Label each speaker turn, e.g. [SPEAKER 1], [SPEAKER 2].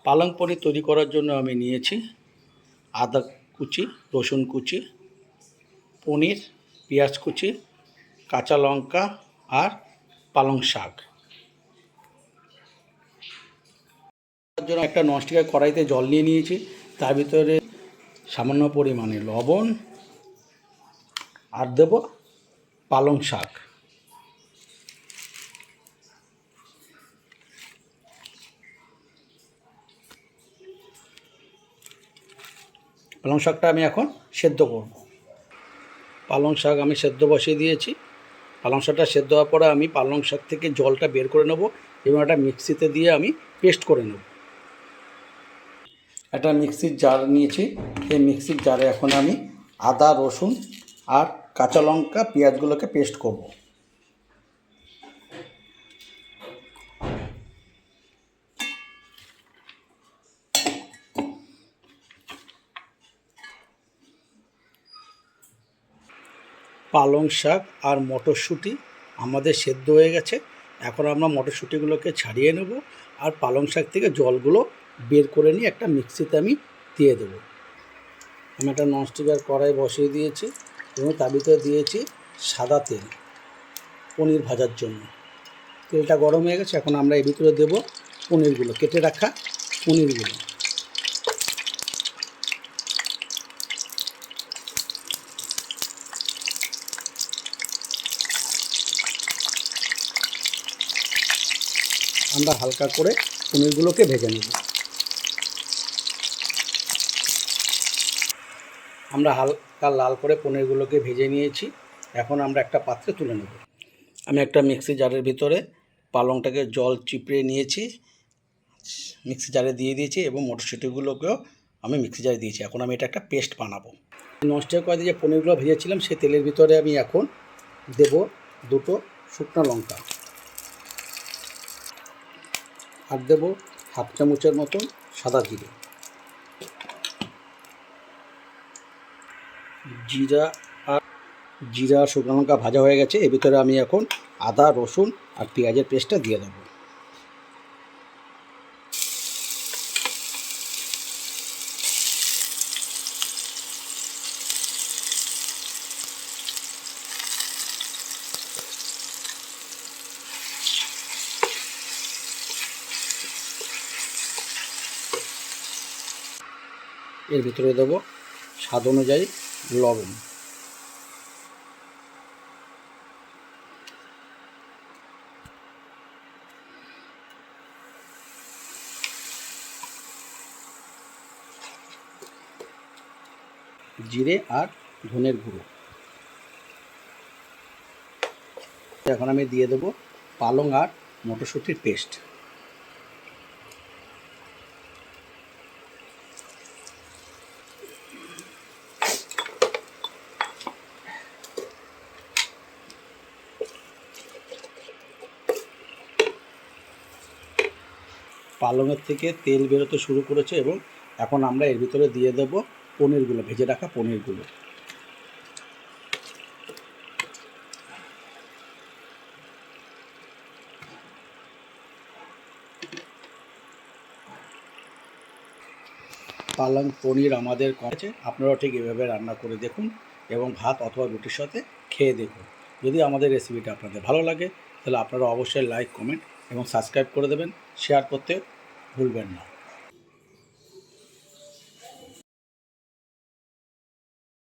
[SPEAKER 1] পালং পনির তৈরি করার জন্য আমি নিয়েছি আদা কুচি, রসুন কুচি, পনির, পেঁয়াজ কুচি, কাঁচা লঙ্কা আর পালং শাক। তার জন্য একটা ননস্টিকের কড়াইতে জল নিয়ে নিয়েছি, তার ভিতরে সামান্য পরিমাণে লবণ আর দেব পালং শাক। পালং শাকটা আমি এখন সেদ্ধ করব। পালং শাক আমি সেদ্ধ বসিয়ে দিয়েছি। পালং শাকটা সেদ্ধ হওয়ার পরে আমি পালং শাক থেকে জলটা বের করে নেব এবং একটা মিক্সিতে দিয়ে আমি পেস্ট করে নেব। একটা মিক্সির জার নিয়েছি, এই মিক্সির জারে এখন আমি আদা, রসুন আর কাঁচা লঙ্কা, পেঁয়াজগুলোকে পেস্ট করব। পালং শাক আর মটরশুঁটি আমাদের সেদ্ধ হয়ে গেছে। এখন আমরা মটরশুঁটিগুলোকে ছাড়িয়ে নেব আর পালং শাক থেকে জলগুলো বের করে নিয়ে একটা মিক্সিতে আমি দিয়ে দেবো। আমি একটা ননস্টিকের কড়াই বসিয়ে দিয়েছি এবং তার ভিতরে দিয়েছি সাদা তেল পনির ভাজার জন্য। তেলটা গরম হয়ে গেছে, এখন আমরা এর ভিতরে দেবো পনিরগুলো, কেটে রাখা পনিরগুলো। আমরা হালকা করে পনিরগুলোকে ভেজে নেব। আমরা হালকা লাল করে পনিরগুলোকে ভেজে নিয়েছি, এখন আমরা একটা পাত্রে তুলে নেব। আমি একটা মিক্সি জারের ভিতরে পালংটাকে জল চিপড়ে নিয়েছি, মিক্সি জারে দিয়ে দিয়েছি এবং মটরশুঁটিগুলোকেও আমি মিক্সি জারে দিয়েছি। এখন আমি এটা একটা পেস্ট বানাবো। ননস্টিক কড়াইতে যে পনিরগুলো ভেজেছিলাম সেই তেলের ভিতরে আমি এখন দেব দুটো শুকনো লঙ্কা আর দেবো হাফ চামচের মতন সাদা জিরে। জিরা আর শুকনো লঙ্কা ভাজা হয়ে গেছে, এর ভিতরে আমি এখন আদা, রসুন আর পেঁয়াজের পেস্টটা দিয়ে দেবো। এর ভিতরে দেবো স্বাদ অনুযায়ী লবণ। জিরে আর ধনের গুঁড়ো। এখন আমি দিয়ে দেবো পালং আর মটরশুঁটির পেস্ট। পালংয়ের থেকে তেল বেরোতে শুরু করেছে এবং এখন আমরা এর ভিতরে দিয়ে দেবো পনিরগুলো, ভেজে রাখা পনিরগুলো। পালং পনির আমাদের করেছে, আপনারাও ঠিক এভাবে রান্না করে দেখুন এবং ভাত অথবা রুটির সাথে খেয়ে দেখুন। যদি আমাদের রেসিপিটা আপনাদের ভালো লাগে তাহলে আপনারা অবশ্যই লাইক, কমেন্ট এবং সাবস্ক্রাইব করে দেবেন, শেয়ার করতে ভুলবেন না।